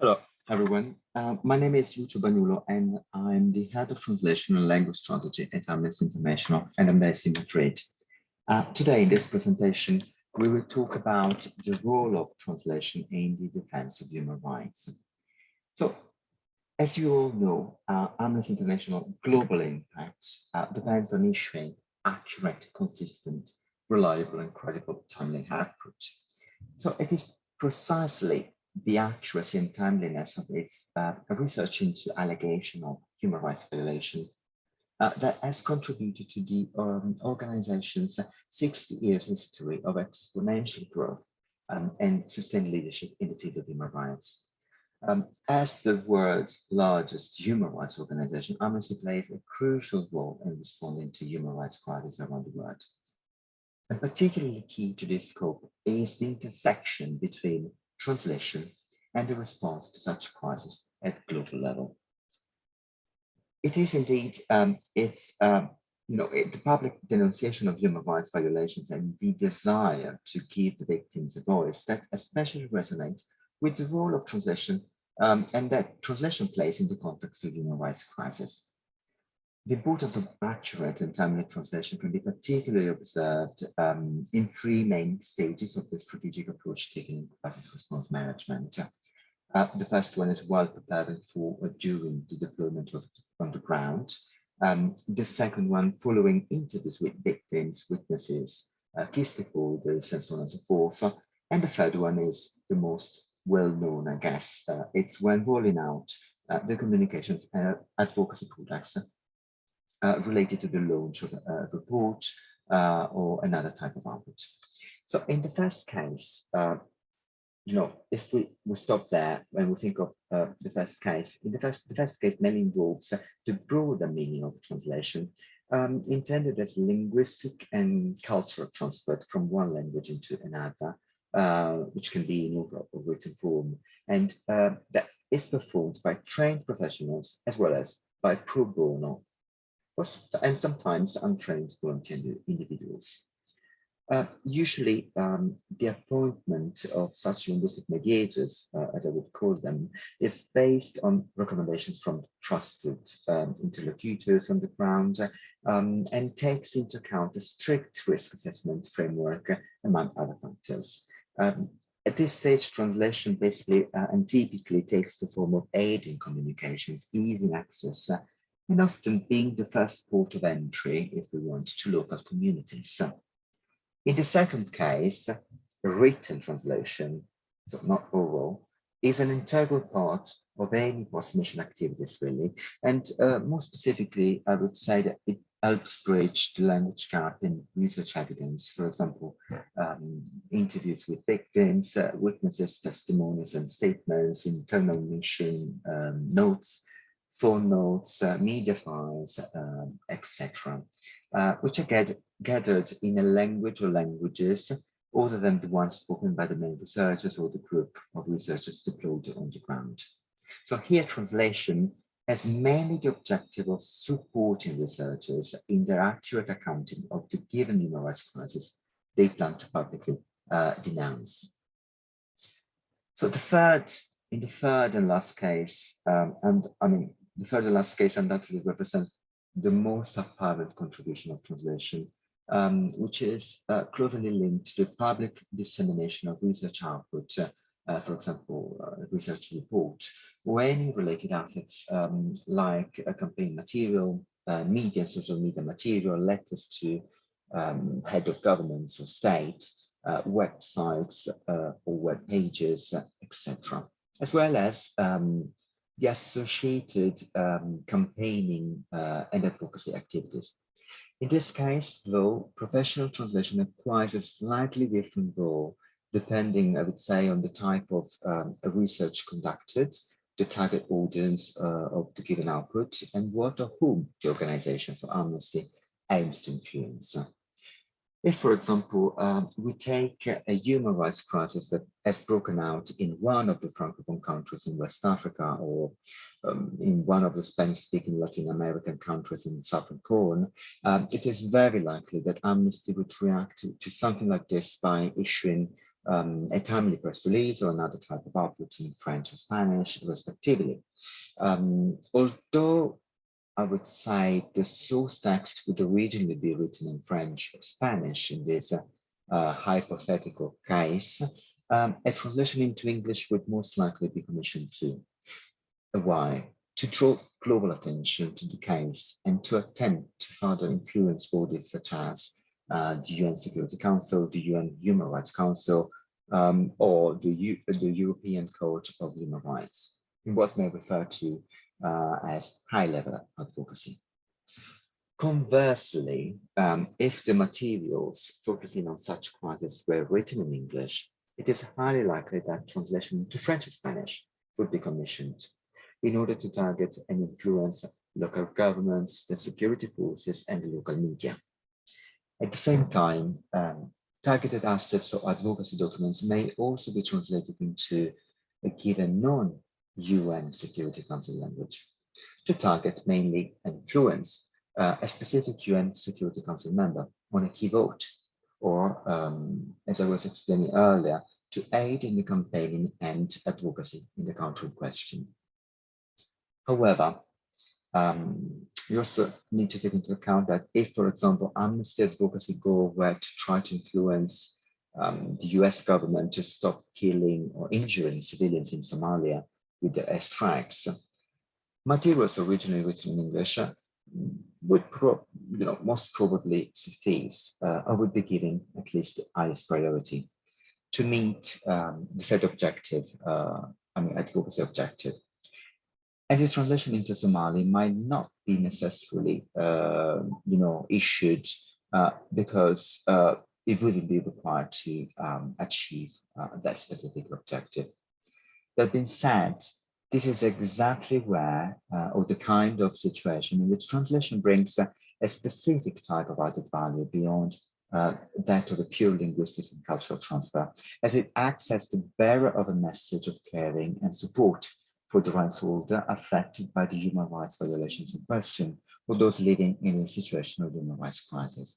Hello, everyone. My name is Lucio Bagnulo, and I'm the head of translation and language strategy at Amnesty International, and I'm based in Madrid. Today, in this presentation, we will talk about the role of translation in the defense of human rights. So, as you all know, Amnesty International global impact depends on issuing accurate, consistent, reliable, and credible timely output. So it is precisely the accuracy and timeliness of its research into allegation of human rights violation that has contributed to the organization's 60 years history of exponential growth and sustained leadership in the field of human rights. As the world's largest human rights organization, Amnesty plays a crucial role in responding to human rights crises around the world. And particularly key to this scope is the intersection between translation and the response to such crises at global level. It is indeed, the public denunciation of human rights violations and the desire to give the victims a voice that especially resonate with the role of translation and that translation plays in the context of human rights crisis. The importance of accurate and timely translation can be particularly observed in three main stages of the strategic approach taken in crisis response management. The first one is while preparing for or during the deployment on the ground. The second one following interviews with victims, witnesses, key stakeholders, and so on and so forth. And the third one is the most well-known, I guess. It's when rolling out the communications advocacy products related to the launch of a report or another type of output. So in the first case, if we stop there when we think of the first case, the first case mainly involves the broader meaning of translation, intended as linguistic and cultural transfer from one language into another, which can be in oral or written form, and that is performed by trained professionals as well as by pro bono and sometimes untrained volunteer individuals. Usually, the appointment of such linguistic mediators, as I would call them, is based on recommendations from trusted interlocutors on the ground and takes into account a strict risk assessment framework, among other factors. At this stage, translation basically and typically takes the form of aiding communications, easing access, and often being the first port of entry, if we want, to local communities. In the second case, written translation, so not oral, is an integral part of any post-mission activities, really. And more specifically, I would say that it helps bridge the language gap in research evidence. For example, interviews with victims, witnesses, testimonies and statements, internal mission notes, phone notes, media files, etc., which are gathered in a language or languages other than the ones spoken by the main researchers or the group of researchers deployed on the ground. So here translation has mainly the objective of supporting researchers in their accurate accounting of the given human rights crisis they plan to publicly denounce. So in the third and last case, the third and last case undoubtedly represents the most apparent contribution of translation, which is closely linked to the public dissemination of research output, for example, research report, or any related assets like a campaign material, media and social media material, letters to head of governments or state, websites or web pages, etc., as well as the associated campaigning and advocacy activities. In this case, though, professional translation acquires a slightly different role, depending, I would say, on the type of research conducted, the target audience of the given output, and what or whom the organization, so Amnesty, aims to influence. If, for example, we take a human rights crisis that has broken out in one of the Francophone countries in West Africa or in one of the Spanish-speaking Latin American countries in the Southern Cone, it is very likely that Amnesty would react to something like this by issuing a timely press release or another type of output in French or Spanish, respectively. Although I would say the source text would originally be written in French or Spanish in this hypothetical case, a translation into English would most likely be commissioned too. Why? To draw global attention to the case and to attempt to further influence bodies such as the UN Security Council, the UN Human Rights Council, or the European Court of Human Rights, in what may refer to as high-level advocacy. Conversely, if the materials focusing on such crises were written in English, it is highly likely that translation into French and Spanish would be commissioned in order to target and influence local governments, the security forces, and the local media. At the same time, targeted assets or advocacy documents may also be translated into a given non-UN Security Council language to target mainly and influence a specific UN Security Council member on a key vote, or as I was explaining earlier, to aid in the campaigning and advocacy in the country in question. However, we also need to take into account that if, for example, Amnesty advocacy goal were to try to influence the US government to stop killing or injuring civilians in Somalia with the airstrikes, materials originally written in English would most probably suffice or would be given at least the highest priority to meet the said objective, advocacy objective. And the translation into Somali might not be necessarily, issued because it wouldn't be required to achieve that specific objective. That being said, this is exactly where, or the kind of situation in which translation brings a specific type of added value beyond that of a pure linguistic and cultural transfer, as it acts as the bearer of a message of caring and support for the rights holder affected by the human rights violations in question, or those living in a situation of human rights crisis.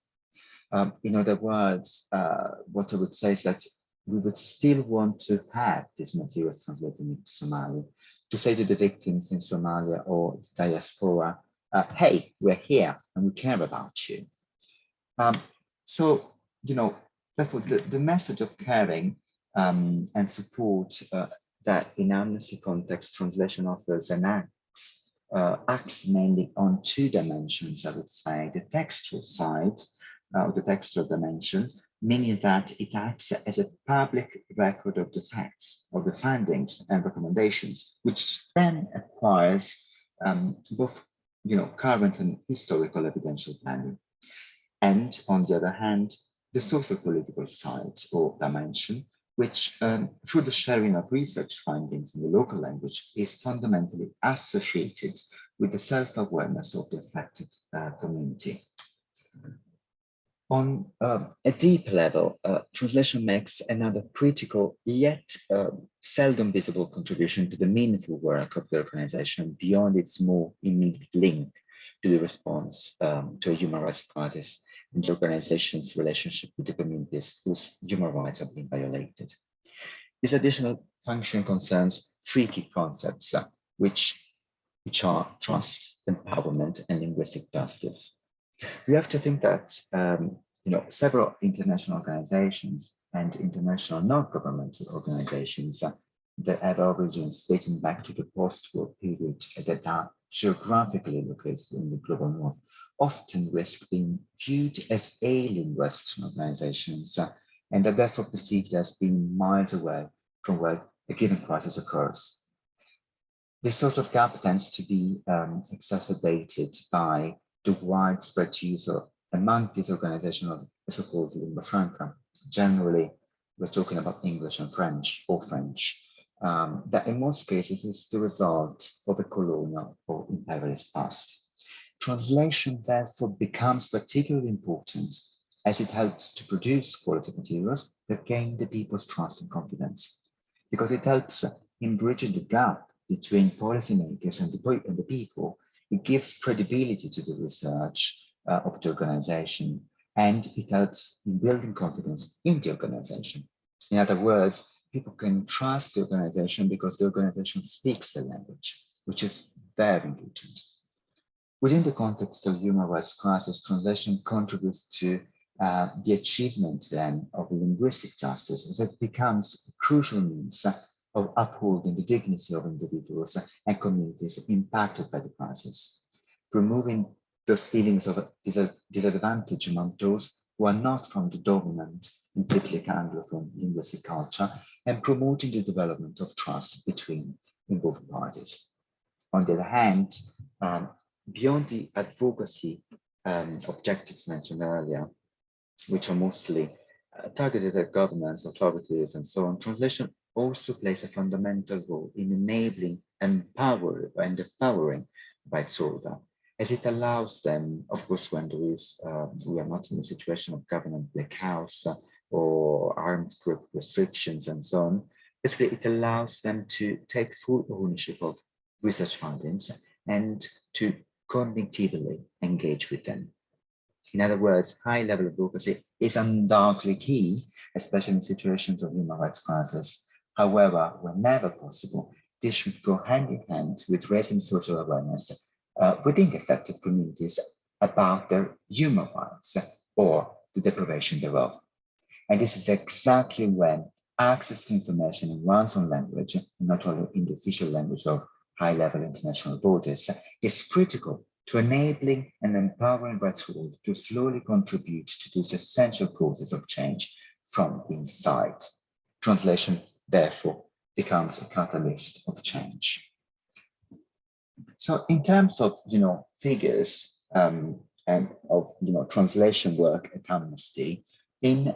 In other words, what I would say is that we would still want to have these materials translated into Somali to say to the victims in Somalia or the diaspora, hey, we're here and we care about you. Therefore, the message of caring and support that in Amnesty context, translation offers and acts mainly on two dimensions, I would say, the textual side, the textual dimension, meaning that it acts as a public record of the facts, of the findings and recommendations, which then acquires both current and historical evidential value. And on the other hand, the social political side or dimension, which through the sharing of research findings in the local language is fundamentally associated with the self-awareness of the affected community. On a deep level, translation makes another critical yet seldom visible contribution to the meaningful work of the organization beyond its more immediate link to the response to a human rights crisis and the organization's relationship with the communities whose human rights are being violated. This additional function concerns three key concepts, which are trust, empowerment, and linguistic justice. We have to think that several international organizations and international non-governmental organizations that have origins dating back to the post-war period that are geographically located in the global north often risk being viewed as alien Western organizations and are therefore perceived as being miles away from where a given crisis occurs. This sort of gap tends to be exacerbated by the widespread use of, among these organizations, of so-called lingua franca. Generally, we're talking about English and French, or French, that in most cases is the result of a colonial or imperialist past. Translation, therefore, becomes particularly important as it helps to produce quality materials that gain the people's trust and confidence, because it helps in bridging the gap between policymakers and the people. It gives credibility to the research of the organization, and it helps in building confidence in the organization. In other words, people can trust the organization because the organization speaks the language, which is very important. Within the context of human rights crisis, translation contributes to the achievement then of linguistic justice, as it becomes a crucial means of upholding the dignity of individuals and communities impacted by the crisis, removing those feelings of disadvantage among those who are not from the dominant and typically Anglophone linguistic culture, and promoting the development of trust between involved parties. On the other hand, beyond the advocacy objectives mentioned earlier, which are mostly targeted at governments, authorities, and so on, translation also plays a fundamental role in enabling and empowering rights holder, as it allows them, of course, when there is, we are not in a situation of government blackouts or armed group restrictions and so on. Basically, it allows them to take full ownership of research findings and to cognitively engage with them. In other words, high-level advocacy is undoubtedly key, especially in situations of human rights crisis. However, whenever possible, this should go hand in hand with raising social awareness within the affected communities about their human rights or the deprivation thereof. And this is exactly when access to information in one's own language, not only in the official language of high-level international bodies, is critical to enabling and empowering rights holders to slowly contribute to this essential process of change from the inside. Translation, therefore, becomes a catalyst of change. So in terms of, figures and of, translation work at Amnesty, in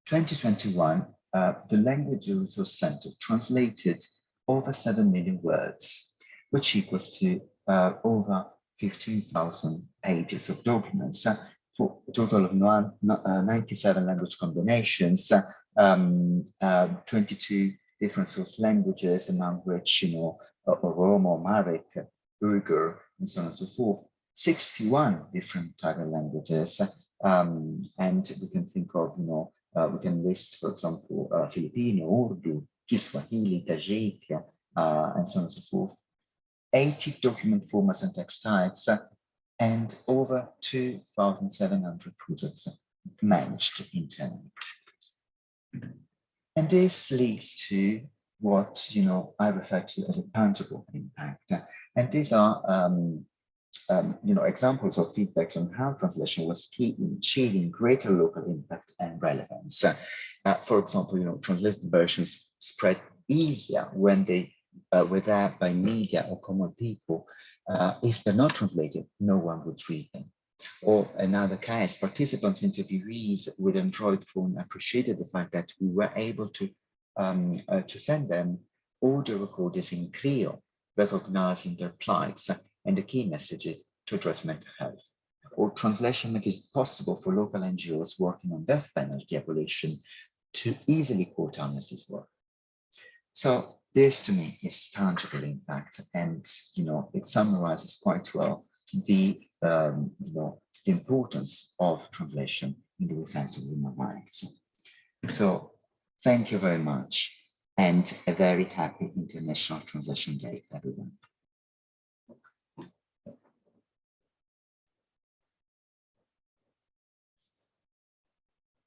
2021, the Language Resource Center translated over 7 million words, which equals to over 15,000 pages of documents for a total of 97 language combinations, 22 different source languages, among which, Oromo, Amharic, Uyghur, and so on and so forth, 61 different target languages. And we can think of, we can list, for example, Filipino, Urdu, Kiswahili, Tajik, and so on and so forth. 80 document formats and text types, and over 2,700 projects managed internally. And this leads to what I refer to as a tangible impact. And these are examples of feedbacks on how translation was key in achieving greater local impact and relevance. For example, translated versions spread easier when they were there by media or common people. If they're not translated, no one would read them. Or another case, participants, interviewees with Android phone appreciated the fact that we were able to send them audio recordings in Clio, recognizing their plights and the key messages to address mental health. Or translation makes it possible for local NGOs working on death penalty abolition to easily quote Amnesty's work. So this to me is tangible impact, and it summarizes quite well the importance of translation in the defense of human rights. So thank you very much, and a very happy International Translation Day, everyone.